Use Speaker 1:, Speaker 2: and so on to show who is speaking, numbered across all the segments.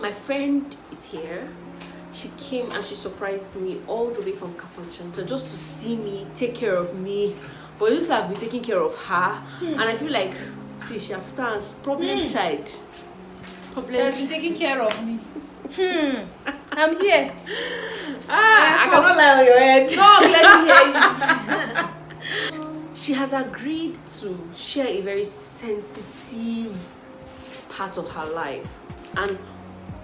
Speaker 1: My friend is here. She came and she surprised me all the way from Kafanchan just to see me, take care of me. But it looks like I've been taking care of her. And I feel like, see, she understands. Problem child.
Speaker 2: She has been taking care of me. I'm here.
Speaker 1: I cannot lie on your head.
Speaker 2: Talk, let me hear you.
Speaker 1: She has agreed to share a very sensitive part of her life. And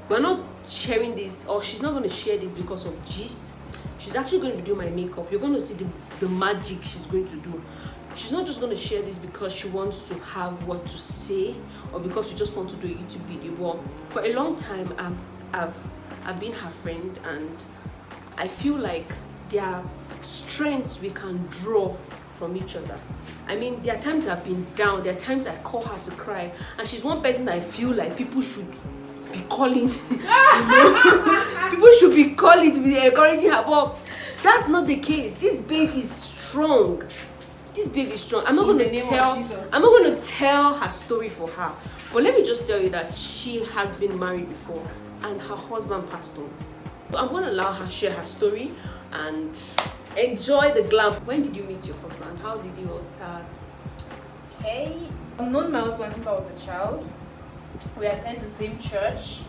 Speaker 1: we're not sharing this, or she's not going to share this because of gist. She's actually going to be doing my makeup. You're going to see the magic she's going to do. She's not just going to share this because she wants to have what to say or because we just want to do a YouTube video. But for a long time, I've been her friend, and I feel like there are strengths we can draw from each other. I mean, there are times I've been down, there are times I call her to cry, and she's one person I feel like people should be calling. People should be calling to be encouraging her, but that's not the case. This babe is strong. This babe is strong. I'm not going to tell her story for her, but let me just tell you that she has been married before and her husband passed on. So I'm going to allow her share her story and enjoy the glam. When did you meet your husband? How did you all start?
Speaker 2: Okay, I've known my husband since I was a child. We attend the same church,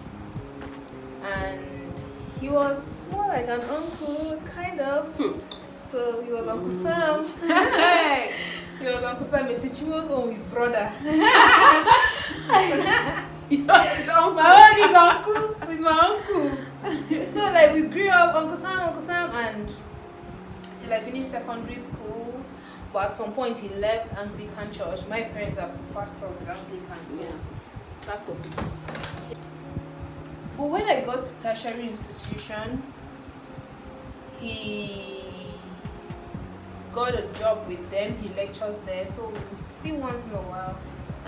Speaker 2: and he was more like an uncle, kind of. So he was Uncle Sam. He was Uncle Sam. Esichuo's own his brother.
Speaker 1: His uncle.
Speaker 2: My own is uncle. He's my uncle. So like we grew up Uncle Sam, and till I finished secondary school. But at some point he left Anglican church. My parents are pastors with Anglican. So.
Speaker 1: Yeah. That's the big.
Speaker 2: But when I got to tertiary institution, he got a job with them. He lectures there, so we see once in a while.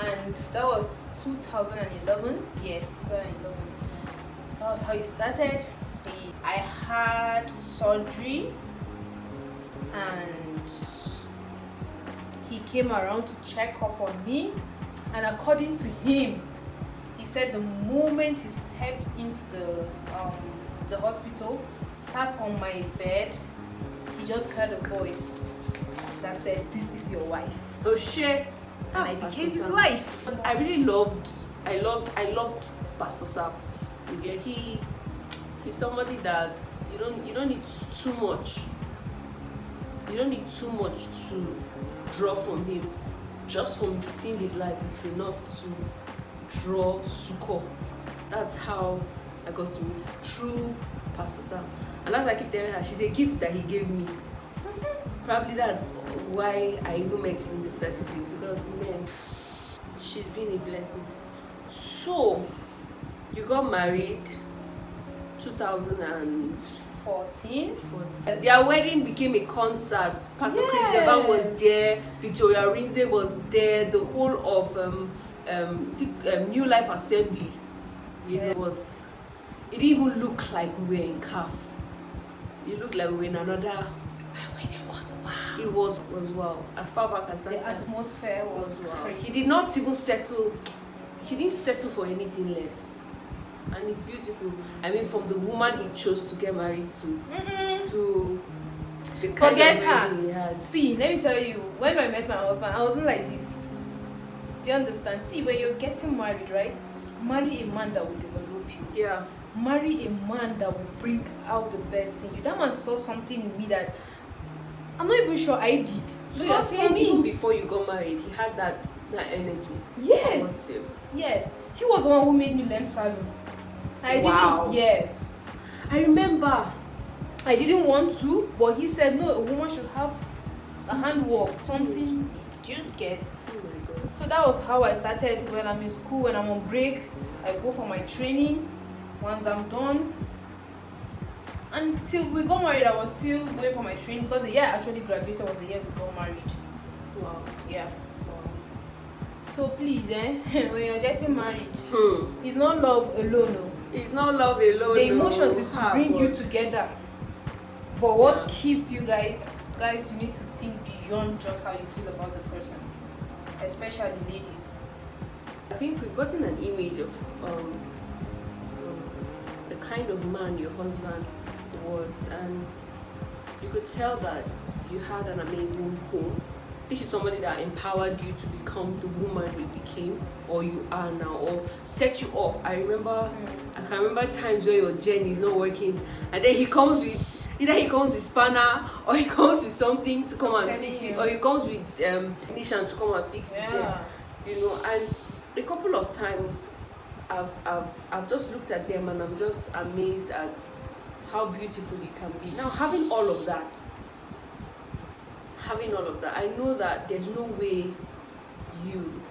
Speaker 2: And that was 2011. Yes, 2011. That was how it started. I had surgery, and he came around to check up on me. And according to him, he said the moment he stepped into the hospital, sat on my bed, he just heard a voice that said, "This is your wife."
Speaker 1: Oh shit!
Speaker 2: And I became his wife.
Speaker 1: I really loved Pastor Sam. Okay, he's somebody that you don't need too much. You don't need too much to draw from him. Just from seeing his life, it's enough to draw succor. That's how I got to meet her, through Pastor Sam. And as I keep telling her, she's a gift that he gave me. Probably that's why I even met him in the first place, because man, she's been a blessing. So, you got married 2014. Their wedding became a concert. Pastor Chris Devan was there, Victoria Rinze was there, the whole of New Life Assembly. You know, it even looked like we were in CAF. It looked like we were in another. My wedding was wow. It was wow. As far back as that
Speaker 2: the
Speaker 1: time,
Speaker 2: atmosphere was
Speaker 1: wow.
Speaker 2: crazy.
Speaker 1: He did not even settle. He didn't settle for anything less. And it's beautiful. I mean, from the woman he chose to get married to the kind
Speaker 2: Forget
Speaker 1: of
Speaker 2: her.
Speaker 1: lady he has.
Speaker 2: See, let me tell you, when I met my husband, I wasn't like this. Do you understand? See, when you're getting married, right? Marry a man that will develop you.
Speaker 1: Yeah.
Speaker 2: Marry a man that will bring out the best in you. That man saw something in me that I'm not even sure I did.
Speaker 1: So you're saying even before you got married, he had that energy?
Speaker 2: Yes. Yes. He was the one who made me learn salon.
Speaker 1: Wow.
Speaker 2: Yes.
Speaker 1: I remember.
Speaker 2: I didn't want to, but he said no, a woman should have a handwork, something. Do you get?
Speaker 1: Oh my God.
Speaker 2: So that was how I started. When I'm in school, when I'm on break, I go for my training. Once I'm done, until we got married, I was still going for my training, because the year I actually graduated was the year we got married.
Speaker 1: Wow.
Speaker 2: Yeah.
Speaker 1: Wow.
Speaker 2: So please, when you're getting married, it's not love alone. No.
Speaker 1: It's not love alone.
Speaker 2: The emotions is to bring you together. But what keeps you guys, you need to think beyond just how you feel about the person, especially ladies.
Speaker 1: I think we've gotten an image of kind of man your husband was, and you could tell that you had an amazing home. This is somebody that empowered you to become the woman you became or you are now, or set you off. I can remember times where your journey is not working, and then he comes with spanner, or he comes with something to come and fix it, or he comes with technician to come and fix it. You know, and a couple of times I've just looked at them and I'm just amazed at how beautiful it can be. Now, having all of that, I know that there's no way you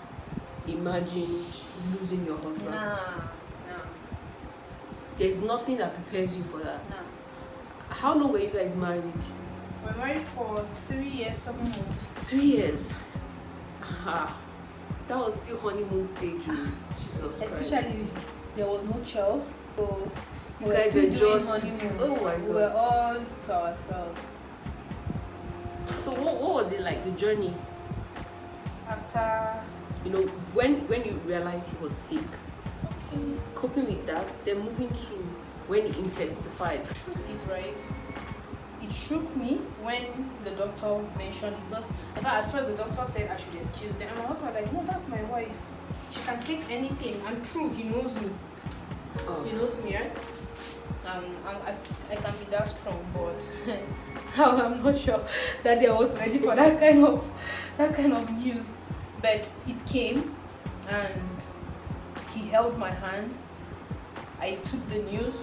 Speaker 1: imagined losing your husband.
Speaker 2: Nah.
Speaker 1: There's nothing that prepares you for that.
Speaker 2: Nah.
Speaker 1: How long were you guys married?
Speaker 2: We're married for 3 years, 7 months.
Speaker 1: 3 years. Aha. That was still honeymoon stage. Jesus Christ.
Speaker 2: Especially, there was no child, so
Speaker 1: you guys were just
Speaker 2: honeymoon.
Speaker 1: Oh my God.
Speaker 2: We were all to ourselves.
Speaker 1: So what was it like, the journey?
Speaker 2: After,
Speaker 1: you know, when you realized he was sick,
Speaker 2: okay,
Speaker 1: coping with that, then moving to when it intensified.
Speaker 2: The truth is, right, it shook me when the doctor mentioned it, because in fact, at first the doctor said I should excuse them, and my husband was like, no, that's my wife, she can take anything, and true, he knows me. He knows me, right? I can be that strong, but I'm not sure that I was ready for that kind of news. But it came, and he held my hands. I took the news,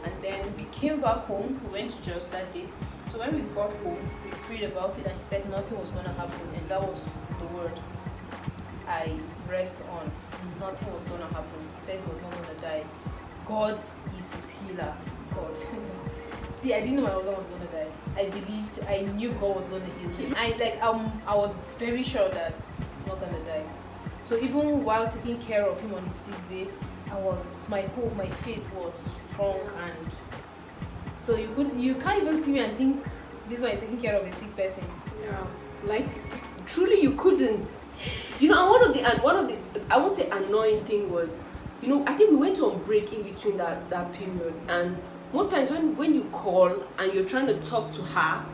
Speaker 2: and then we came back home. We went to church that day. So when we got home, we prayed about it, and he said nothing was going to happen, and that was the word I rest on. Nothing was going to happen. He said he was not going to die. God is his healer. God. See, I didn't know my husband was going to die. I knew God was going to heal him. I was very sure that he's not going to die. So even while taking care of him on his sick bay, my hope, my faith was strong, and so you can't even see me and think this one is taking care of a sick person.
Speaker 1: Yeah, like truly you couldn't. You know, one of the I won't say annoying thing was, you know, I think we went on break in between that period, and most times when you call and you're trying to talk to her,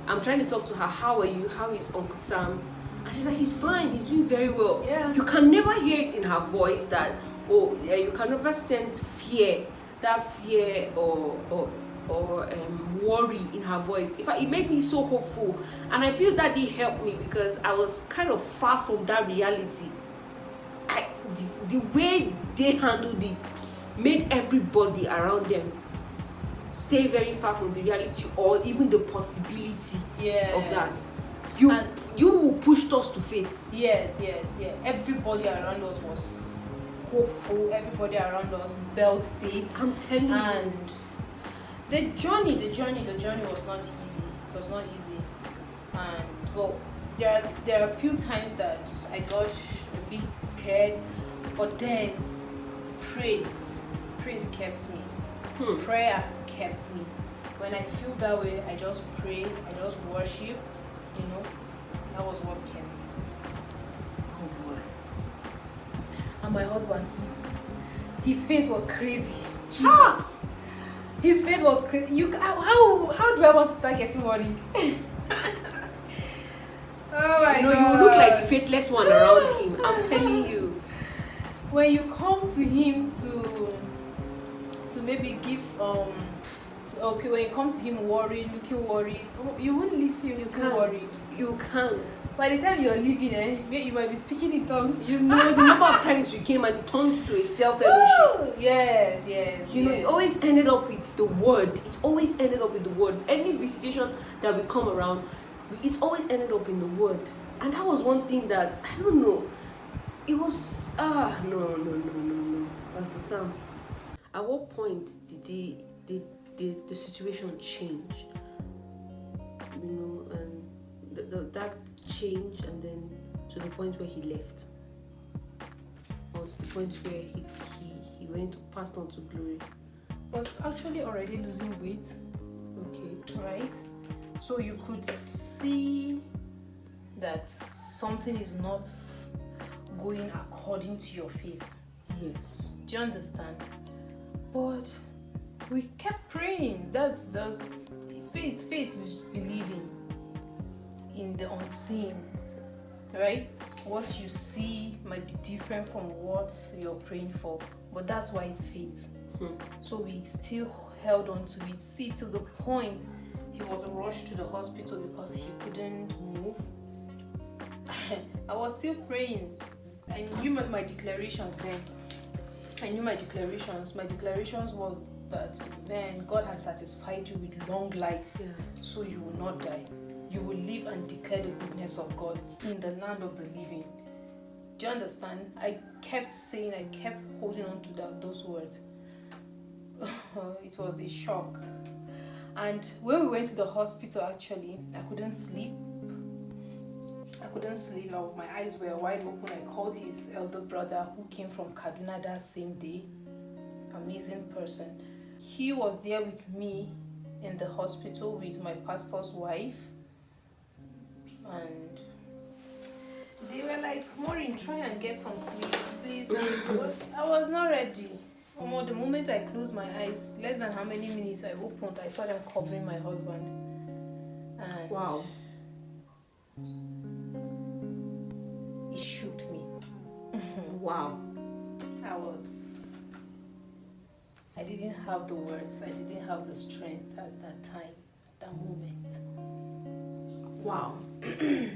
Speaker 1: I'm trying to talk to her, how are you? How is Uncle Sam? And she's like, he's fine, he's doing very well.
Speaker 2: Yeah.
Speaker 1: You can never hear it in her voice that, you can never sense fear or worry in her voice. In fact, it made me so hopeful, and I feel that did help me because I was kind of far from that reality. The way they handled it made everybody around them stay very far from the reality or even the possibility of that. You pushed us to faith.
Speaker 2: Yes. Everybody around us was hopeful. Everybody around us built faith.
Speaker 1: I'm telling you.
Speaker 2: And the journey was not easy. It was not easy. And well, there are a few times that I got a bit scared, but then praise kept me. Prayer kept me. When I feel that way, I just pray, I just worship, you know. That was what kept me.
Speaker 1: Oh boy.
Speaker 2: And my husband too. His faith was crazy. Jesus. His faith was crazy. How do I want to start getting worried? Oh my God.
Speaker 1: You look like the faithless one around him. I'm telling you.
Speaker 2: When you come to him to maybe give when you come to him looking worried, you won't leave him looking worried.
Speaker 1: You can't.
Speaker 2: By the time you're leaving, you might be speaking in tongues.
Speaker 1: You know the number of times you came and it turned to a self-fellowship.
Speaker 2: Yes.
Speaker 1: You know, it always ended up with the word. Any visitation that we come around, it always ended up in the word. And that was one thing that, I don't know, it was, no. Pastor Sam, at what point did the situation change? You know, and that change, and then to the point where he left, or to the point where he passed on to glory.
Speaker 2: Was actually already losing weight.
Speaker 1: Okay.
Speaker 2: Right? So you could see that something is not going according to your faith.
Speaker 1: Yes.
Speaker 2: Do you understand? But we kept praying. That's just faith. Faith is believing in the unseen, right? What you see might be different from what you're praying for, but that's why it's faith. So we still held on to it. See, to the point he was rushed to the hospital because he couldn't move. I was still praying. I knew my declarations then. I knew my declarations. My declarations was that, man, God has satisfied you with long life, so you will not die. You will live and declare the goodness of God in the land of the living. Do you understand? I kept saying, I kept holding on to those words. It was a shock. And when we went to the hospital, actually, I couldn't sleep. My eyes were wide open. I called his elder brother who came from Kaduna that same day. Amazing person. He was there with me in the hospital with my pastor's wife. And they were like, Maureen, try and get some sleep. But I was not ready. The moment I closed my eyes, less than how many minutes I opened, I saw them covering my husband. And
Speaker 1: wow.
Speaker 2: It shook me.
Speaker 1: Wow.
Speaker 2: I didn't have the words. I didn't have the strength at that time, that moment.
Speaker 1: Wow.
Speaker 2: I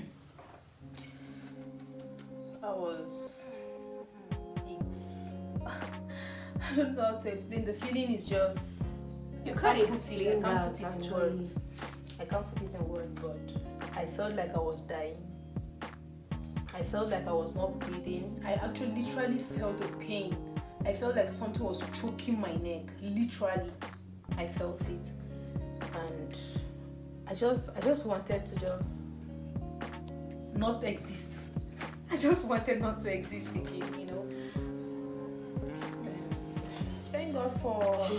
Speaker 2: don't know how to explain. The feeling is just,
Speaker 1: you can't explain that.
Speaker 2: I can't put it in words. I can't put it in words, but I felt like I was dying. I felt like I was not breathing. I actually literally felt the pain. I felt like something was choking my neck. Literally, I felt it, and I just wanted to just not exist. I just wanted not to exist again, you know. Thank God for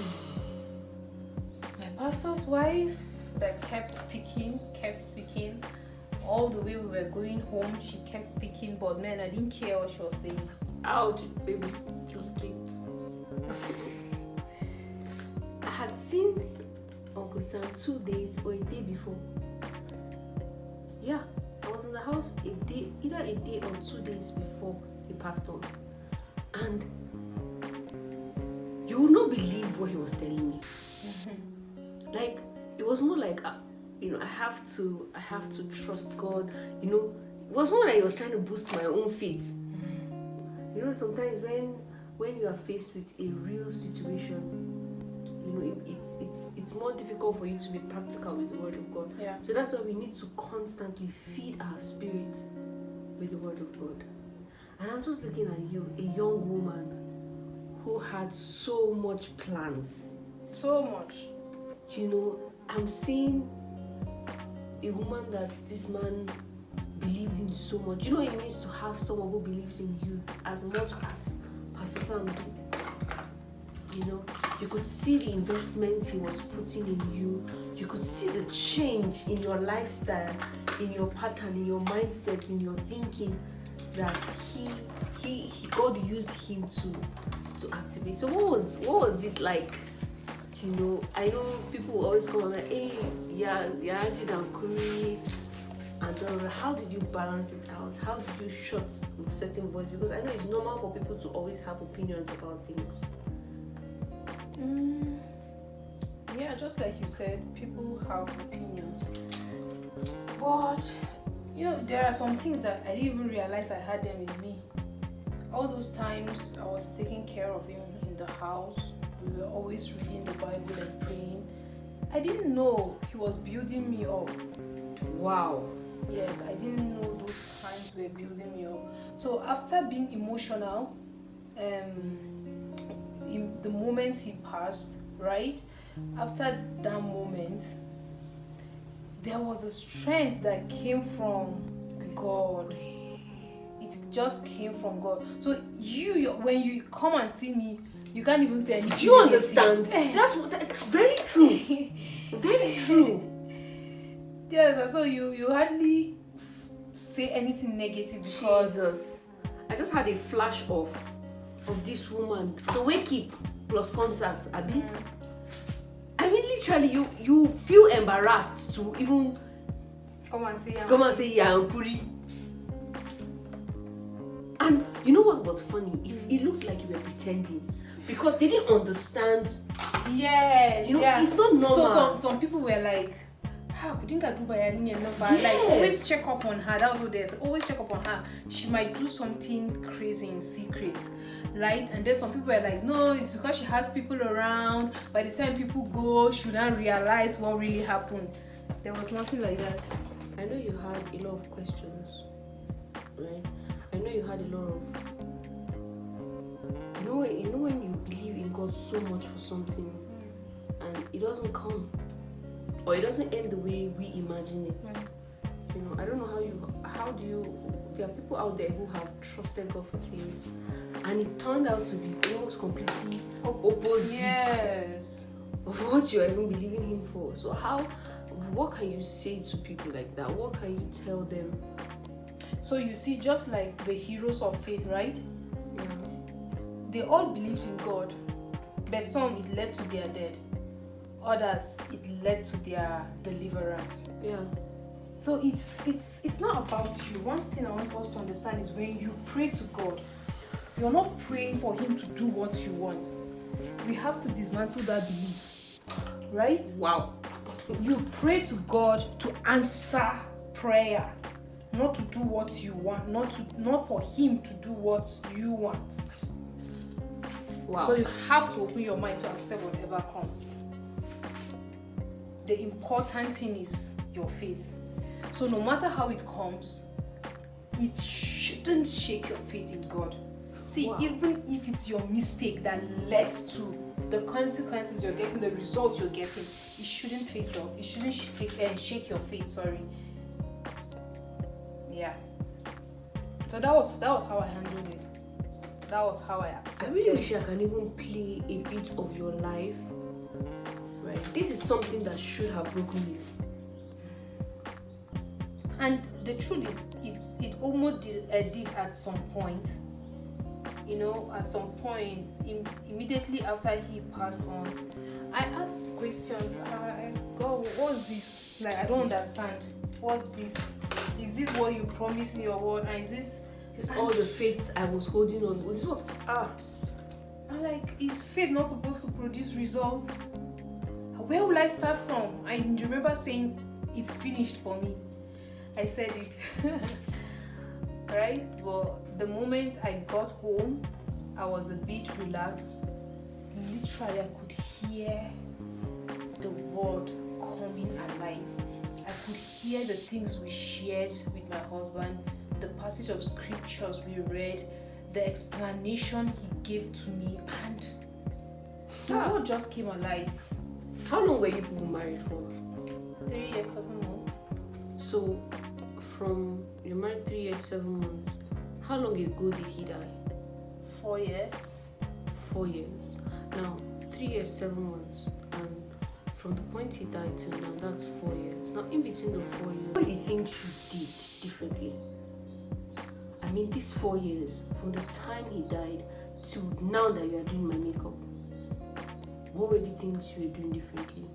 Speaker 2: my pastor's wife that kept speaking. All the way we were going home, she kept speaking, but man, I didn't care what she was saying.
Speaker 1: Ouch, baby, just sleep. I had seen Uncle Sam 2 days or a day before. Yeah, I was in the house either a day or 2 days before he passed on. And you would not believe what he was telling me. Like, it was more like, I have to trust God. It was more like he was trying to boost my own faith. Sometimes when you are faced with a real situation, it's more difficult for you to be practical with the word of God.
Speaker 2: Yeah.
Speaker 1: So that's why we need to constantly feed our spirit with the word of God. And I'm just looking at you, a young woman who had so much plans.
Speaker 2: So much.
Speaker 1: I'm seeing a woman that this man believes in so much. You know what it means to have someone who believes in you as much as Pastor Sam did. You could see the investment he was putting in you. You could see the change in your lifestyle, in your pattern, in your mindset, in your thinking that God used him to activate. So what was it like? I know people always come on like, hey, yeah, Angie and Kuri. And how did you balance it out? How did you shut certain voices? Because I know it's normal for people to always have opinions about things.
Speaker 2: Yeah, just like you said, people have opinions. But, there are some things that I didn't even realize I had them in me. All those times I was taking care of him in the house. We were always reading the Bible and praying. I didn't know he was building me up.
Speaker 1: Wow.
Speaker 2: Yes, I didn't know those times were building me up. So after being emotional, in the moments he passed, right? After that moment, there was a strength that came from God. It just came from God. So when you come and see me, you can't even say anything.
Speaker 1: Do you understand? That's very true. Very true.
Speaker 2: Yeah, so you hardly say anything negative because
Speaker 1: Jesus. I just had a flash of this woman. The wake up plus concert, Abi. literally you feel embarrassed to even
Speaker 2: Come and say
Speaker 1: Yankuri. And you know what was funny? If it looked like you were pretending, because they didn't understand.
Speaker 2: Yes,
Speaker 1: you know, it's not normal.
Speaker 2: So some people were like, like always check up on her. That was what they said. Always check up on her. She might do something crazy in secret, right? And then some people were like, no, it's because she has people around. By the time people go, she will not realize what really happened. There was nothing like that.
Speaker 1: I know you had a lot of questions, right? I know you had a lot of. You know when you believe in God so much for something, and it doesn't come. Or it doesn't end the way we imagine it. You know, I don't know there are people out there who have trusted God for things and it turned out to be almost completely opposite of what you're even believing Him for. So what can you say to people like that? What can you tell them?
Speaker 2: So you see, just like the heroes of faith, right?
Speaker 1: Yeah.
Speaker 2: They all believed in God, but some it led to their death. Others it led to their deliverance.
Speaker 1: Yeah.
Speaker 2: So it's not about you. One thing I want us to understand is when you pray to God, you're not praying for Him to do what you want. We have to dismantle that belief, right?
Speaker 1: Wow.
Speaker 2: You pray to God to answer prayer, not to do what you want, not for Him to do what you want.
Speaker 1: Wow.
Speaker 2: So you have to open your mind to accept whatever comes. The important thing is your faith. So no matter how it comes, it shouldn't shake your faith in God. See, even if it's your mistake that led to the consequences you're getting, the results you're getting, it shouldn't shake your faith. Sorry. Yeah. So that was how I handled it. That was how I accepted.
Speaker 1: I really wish I can even play a bit of your life. Right. This is something that should have broken you.
Speaker 2: And the truth is, it almost did at some point. You know, at some point, immediately after he passed on, I asked questions. God, what's this? Like, I don't understand. What's this? Is this what you promised me or what? And is this?
Speaker 1: All the faith I was holding on. This is what?
Speaker 2: I'm like, is faith not supposed to produce results? Where will I start from? I remember saying, it's finished for me. I said it. Right? Well, the moment I got home, I was a bit relaxed. Literally, I could hear the word coming alive. I could hear the things we shared with my husband, the passage of scriptures we read, the explanation he gave to me, and the word just came alive.
Speaker 1: How long were you people married for?
Speaker 2: 3 years, 7 months.
Speaker 1: So, you're married 3 years, 7 months. How long ago did he die?
Speaker 2: 4 years.
Speaker 1: 4 years. Now, 3 years, 7 months. And from the point he died till now, that's 4 years. Now, in between the 4 years, what do you think you did differently? I mean, these 4 years, from the time he died to now that you are doing my makeup, what were the things you were doing differently?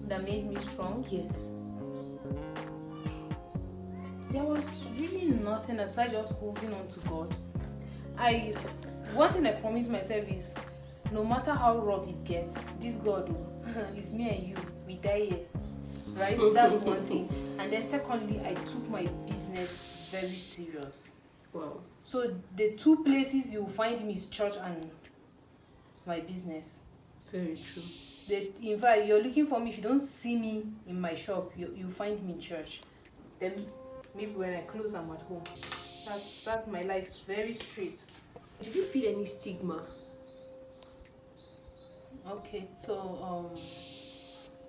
Speaker 2: That made me strong?
Speaker 1: Yes.
Speaker 2: There was really nothing aside just holding on to God. One thing I promised myself is, no matter how rough it gets, this God, it's me and you, we die here, right? That's one thing. And then secondly, I took my business very serious.
Speaker 1: Wow.
Speaker 2: So the two places you find me is church and my business.
Speaker 1: Very true.
Speaker 2: In fact, you're looking for me. If you don't see me in my shop, you find me in church. Then maybe when I close, I'm at home. That's my life. It's very straight.
Speaker 1: Did you feel any stigma?
Speaker 2: Okay, so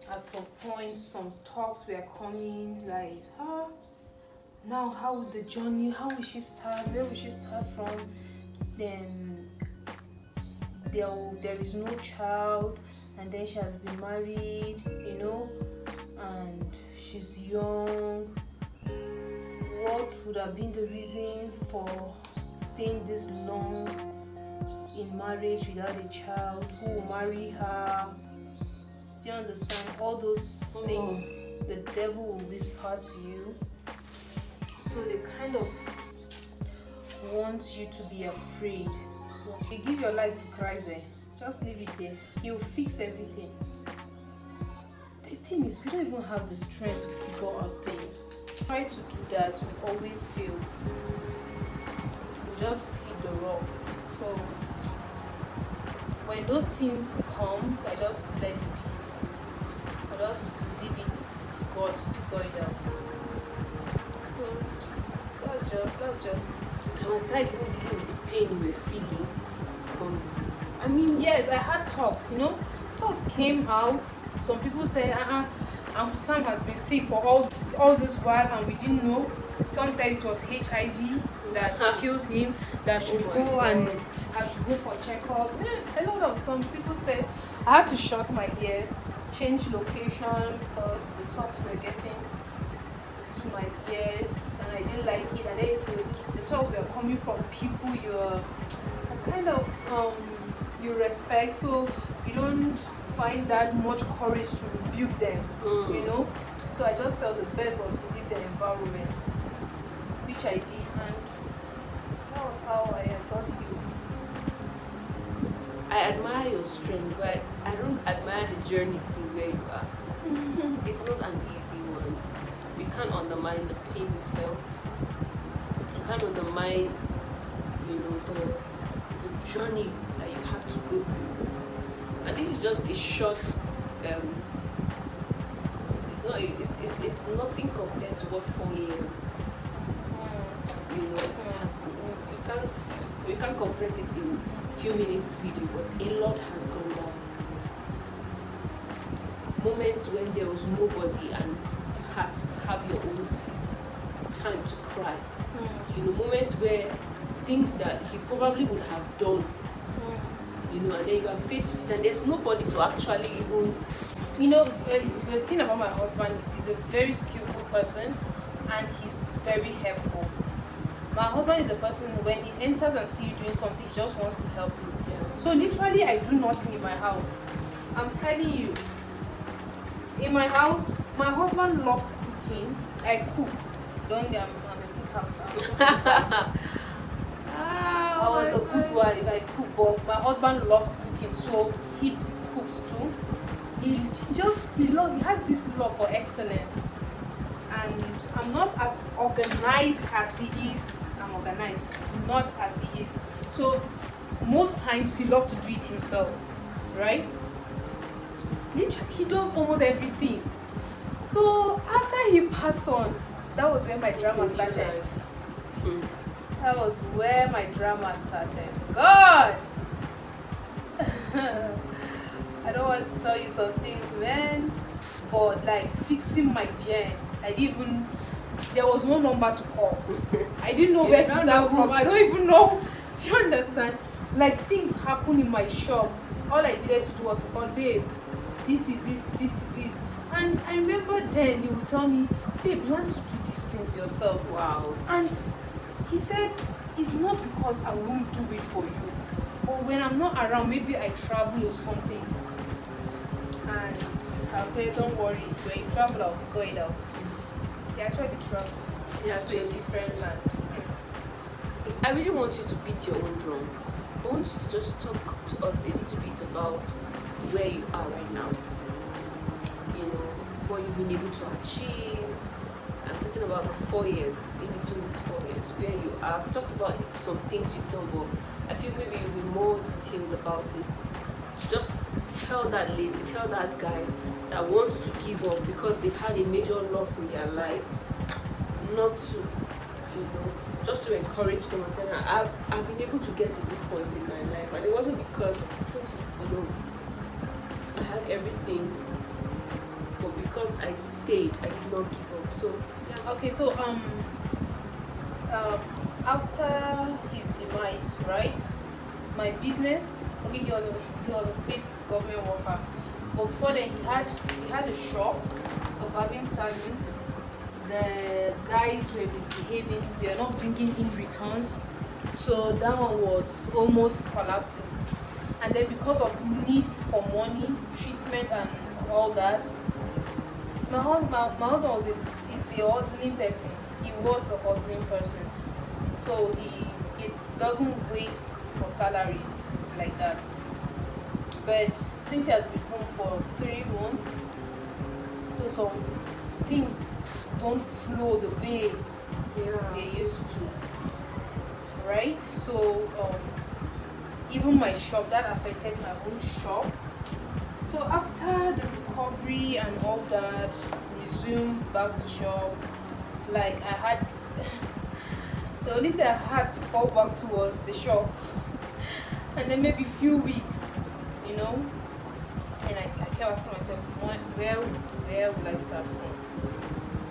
Speaker 2: at some point, some talks were coming like, now how would the journey? How will she start? Where will she start from? Then there is no child, and then she has been married, and she's young. What would have been the reason for staying this long in marriage without a child? Who will marry her? Do you understand? All those things the devil will whisper to you. So they kind of want you to be afraid. Yes. You give your life to Christ, just leave it there. He will fix everything. The thing is, we don't even have the strength to figure out things. Try to do that, we always fail. We just hit the rock. So when those things come, I just let it be. I just leave it to God to figure it out. So that's just it.
Speaker 1: So aside from dealing with the pain you were feeling
Speaker 2: yes, I had talks, thoughts came out. Some people say, Uncle Sam has been sick for all this while and we didn't know. Some said it was HIV that killed him, that I should go for checkup. A lot of some people said I had to shut my ears, change location because the talks were getting to my ears and I didn't like it. And then the talks were coming from people you're kind of you respect, so you don't find that much courage to rebuke them, So I just felt the best was to leave the environment, which I did, and that was how I got healed.
Speaker 1: I admire your strength, but I don't admire the journey to where you are. It's not an easy one. You can't undermine the pain you felt. You can't undermine, the journey that you had to go through. And this is just a short. It's nothing compared to what 4 years. You can't compress it in a few minutes video, but a lot has gone down. Moments when there was nobody and you had to have your own time to cry. Moments where things that he probably would have done, and then you are faced with it and there's nobody to actually even.
Speaker 2: The thing about my husband is he's a very skillful person and he's very helpful. My husband is a person, when he enters and sees you doing something, he just wants to help you. Yeah. So literally I do nothing in my house. I'm telling you. In my house, my husband loves cooking. I cook. Don't get I'm a good house. I was a good wife if I cook, but my husband loves cooking, so he cooks too. He has this love for excellence, and I'm not as organized as he is. I'm organized, not as he is. So most times he loves to do it himself, right? Literally, he does almost everything. So after he passed on, that was when my drama started. That was where my drama started. God! I don't want to tell you some things, man. But like fixing my gen, there was no number to call. I didn't know where to start from. I don't even know. Do you understand? Like things happen in my shop. All I needed to do was to call, babe, this is this. And I remember then he would tell me, babe, learn to do these things yourself.
Speaker 1: Wow.
Speaker 2: And he said, it's not because I won't do it for you, or when I'm not around, maybe I travel or something. And I'll say, don't worry, when you travel, I'll figure it out. He actually traveled to a different land.
Speaker 1: I really want you to beat your own drum. I want you to just talk to us a little bit about where you are right now. What you've been able to achieve. I'm talking about the 4 years, in between these 4 years, where you are. I've talked about some things you've done, but I feel maybe you'll be more detailed about it. Just tell that lady, tell that guy that wants to give up because they've had a major loss in their life, not to, just to encourage them and tell them, I've been able to get to this point in my life, and it wasn't because, I had everything, but because I stayed, I did not give up. So yeah.
Speaker 2: Okay, so after his demise, right? My business. Okay, he was a state government worker, but before then he had a shop, a barbing salon. The guys were misbehaving. They were not bringing in returns, so that one was almost collapsing. And then because of need for money, treatment, and all that. My husband is a hustling person. He was a hustling person. So he doesn't wait for salary like that. But since he has been home for 3 months, so some things don't flow the way they used to. Right? So even my shop, that affected my own shop. So after the recovery and all that, resumed back to shop, like I had the only thing I had to fall back to was the shop. And then maybe few weeks, you know, and I kept asking myself, where will I start from?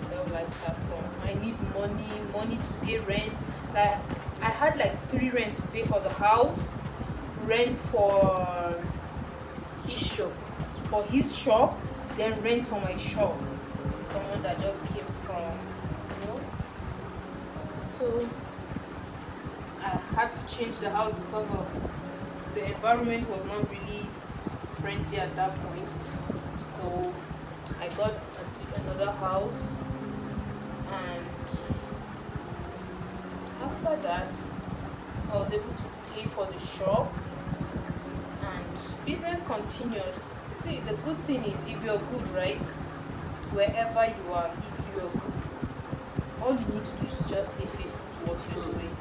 Speaker 2: Where will I start from? I need money to pay rent. Like I had like 3 rent to pay for the house, rent for his shop, then rent for my shop. Someone that just came from, you know. So I had to change the house because of the environment was not really friendly at that point. So I got another house, and after that I was able to pay for the shop, and business continued. See, the good thing is, if you're good, right, wherever you are, if you're good, all you need to do is just stay faithful to what you're doing.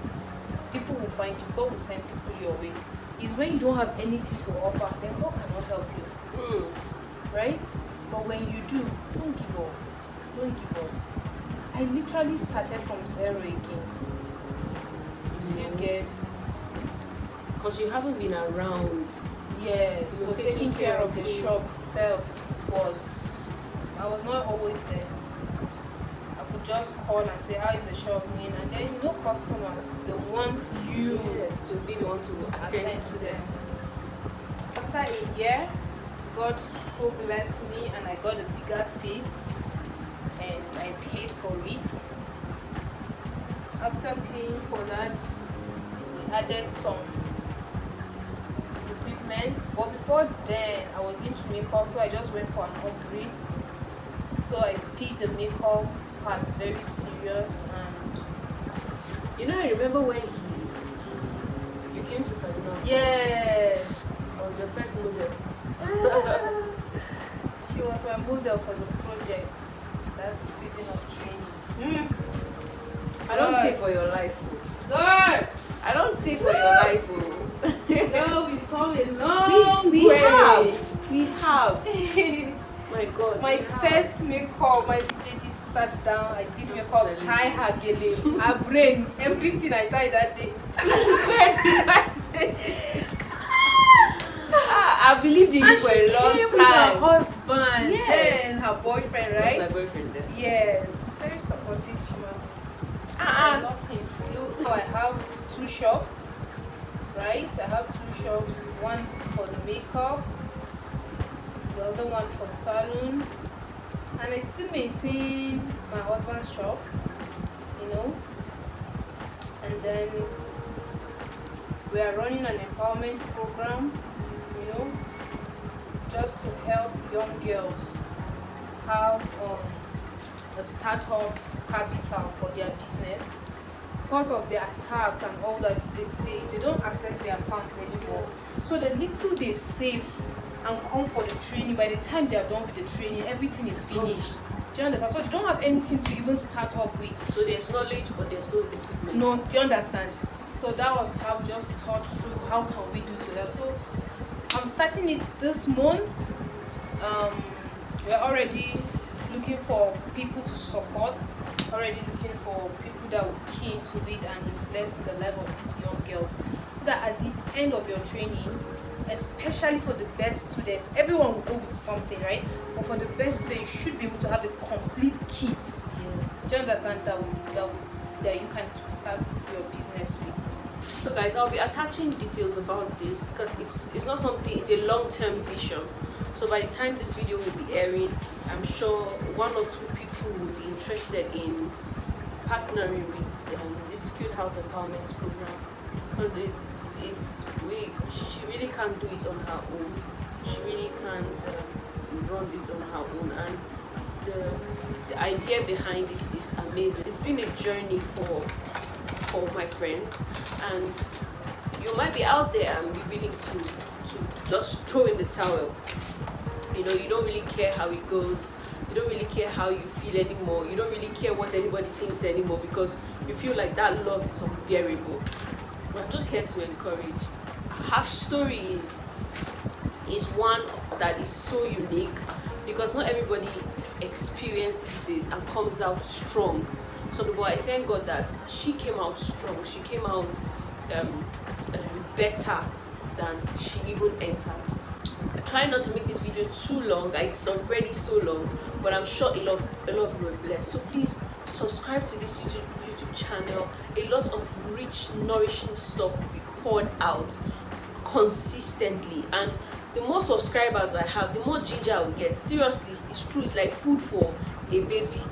Speaker 2: People will find you. God will send people your way. It's when you don't have anything to offer, then God cannot help you. Right? But when you do, don't give up. Don't give up. I literally started from zero again. So you get?
Speaker 1: Because you haven't been around.
Speaker 2: Yes. So taking care of the shop itself I was not always there. I could just call and say, how is the shop doing? And then, you know, customers, they want you
Speaker 1: to be the one to attend to them.
Speaker 2: After a year, God so blessed me and I got a bigger space and I paid for it. After paying for that, we added some equipment. But before then, I was into makeup, so I just went for an upgrade. So I picked the makeup part very serious, and
Speaker 1: you know, I remember when you came to Kaduna.
Speaker 2: Yes,
Speaker 1: I was your first model.
Speaker 2: She was my model for the project. That season of training.
Speaker 1: I don't take for your life.
Speaker 2: God,
Speaker 1: I don't take for your life.
Speaker 2: Girl, we've come a long
Speaker 1: we
Speaker 2: way.
Speaker 1: We have. My God.
Speaker 2: My first makeup, my lady sat down, I did makeup, tie her gele, her brain, everything I tied that day.
Speaker 1: Where did I say? I believed in you for a long time.
Speaker 2: With her husband,
Speaker 1: yes,
Speaker 2: and her boyfriend, right?
Speaker 1: My boyfriend then.
Speaker 2: Yes, very supportive human. I love him. So I have 2 shops, right? I have 2 shops, one for the makeup, the other one for salon, and I still maintain my husband's shop, you know. And then we are running an empowerment program, you know, just to help young girls have a startup capital for their business. Because of the attacks and all that, they don't access their funds anymore. So the little they save and come for the training, by the time they are done with the training, everything is finished. Do you understand? So they don't have anything to even start up with.
Speaker 1: So there's knowledge, but there's no equipment.
Speaker 2: No, do you understand? So that was how we just thought through how can we do to help. So I'm starting it this month. We're already looking for people to support, already looking for people that will key into it and invest in the life of these young girls, so that at the end of your training, especially for the best student, everyone will go with something, right? But for the best student, you should be able to have a complete kit.
Speaker 1: Yes.
Speaker 2: Do you understand that you can start your business with?
Speaker 1: So guys, I'll be attaching details about this because it's not something, it's a long-term vision. So by the time this video will be airing, I'm sure 1 or 2 people will be interested in partnering with this Skilled House Empowerment program, because she really can't do it on her own. She really can't run this on her own, and the idea behind it is amazing. It's been a journey for my friend, and you might be out there and be willing to just throw in the towel. You know, you don't really care how it goes. You don't really care how you feel anymore. You don't really care what anybody thinks anymore because you feel like that loss is unbearable. I'm just here to encourage. Her story is one that is so unique because not everybody experiences this and comes out strong. So I thank God that she came out strong. She came out better than she even entered. I try not to make this video too long. It's already so long, but I'm sure a lot of you were blessed. So please subscribe to this YouTube channel. A lot of rich, nourishing stuff will be poured out consistently, and the more subscribers I have, the more ginger I will get. Seriously, it's true. It's like food for a baby.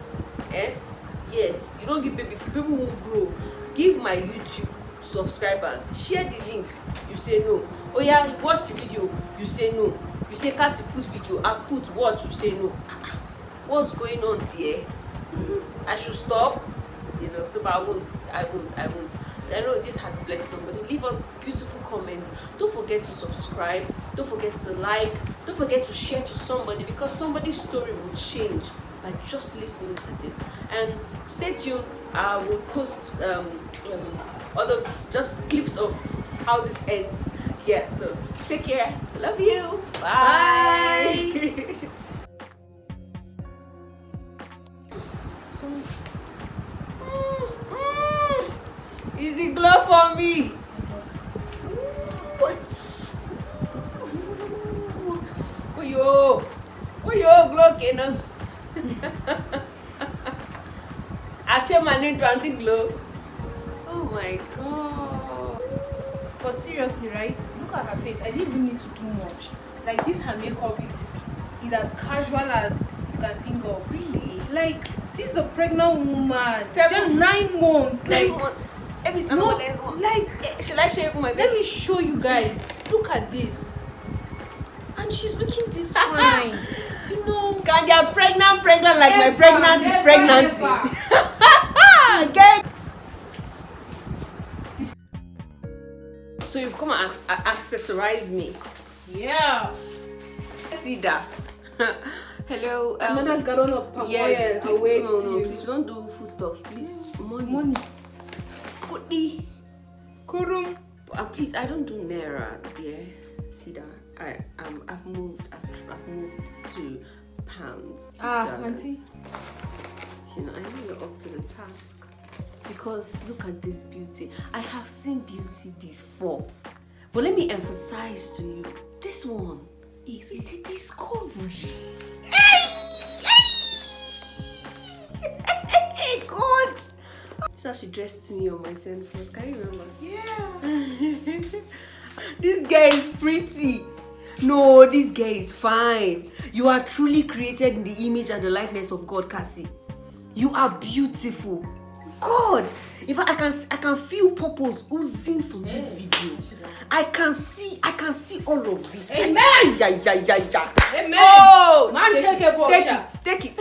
Speaker 1: Yes, you don't give baby food, people won't grow. Give my YouTube subscribers, share the link, you say no. Oh yeah, watch the video, you say no. You say Cassie put video, I've put watch, you say no. What's going on there? I should stop, you know. So but I won't. I know this has blessed somebody. Leave us beautiful comments. Don't forget to subscribe, don't forget to like, don't forget to share to somebody, because somebody's story will change by just listening to this. And stay tuned. I will post other just clips of how this ends. Yeah, so take care. Love you. Bye. Is the glove for me? Oh yo, glove kenan. Actually, my name to glove. Oh my god.
Speaker 2: But seriously, right? Look at her face. I didn't even need to do much. Like, this her makeup is as casual as you can think of. Really? Like, this is a pregnant woman. Just 9 months.
Speaker 1: 9 months.
Speaker 2: No, like,
Speaker 1: should I show you my baby?
Speaker 2: Let me show you guys. Look at this. And she's looking this fine. You know.
Speaker 1: God, you're pregnant like my pregnancy is pregnancy. Okay. So you've come and accessorize me.
Speaker 2: Yeah.
Speaker 1: See that? Hello.
Speaker 2: Another gallon of palm
Speaker 1: yes,
Speaker 2: oil awaits
Speaker 1: no,
Speaker 2: you.
Speaker 1: please don't do food stuff. Please,
Speaker 2: Money.
Speaker 1: Kudi.
Speaker 2: Kurum.
Speaker 1: Please, I don't do naira, dear. See that? I've moved to pounds. To dollars.
Speaker 2: Auntie.
Speaker 1: You know, I know you're up to the task. Because look at this beauty. I have seen beauty before. But let me emphasize to you, this one is a discovery. Hey, God! This is how she dressed me on my send first. Can you remember?
Speaker 2: Yeah.
Speaker 1: This girl is pretty. No, this girl is fine. You are truly created in the image and the likeness of God, Cassie. You are beautiful. God, in fact, I can feel purpose oozing from this video. I can see all of it.
Speaker 2: Amen.
Speaker 1: Yeah.
Speaker 2: Amen.
Speaker 1: Oh,
Speaker 2: Man, take
Speaker 1: it.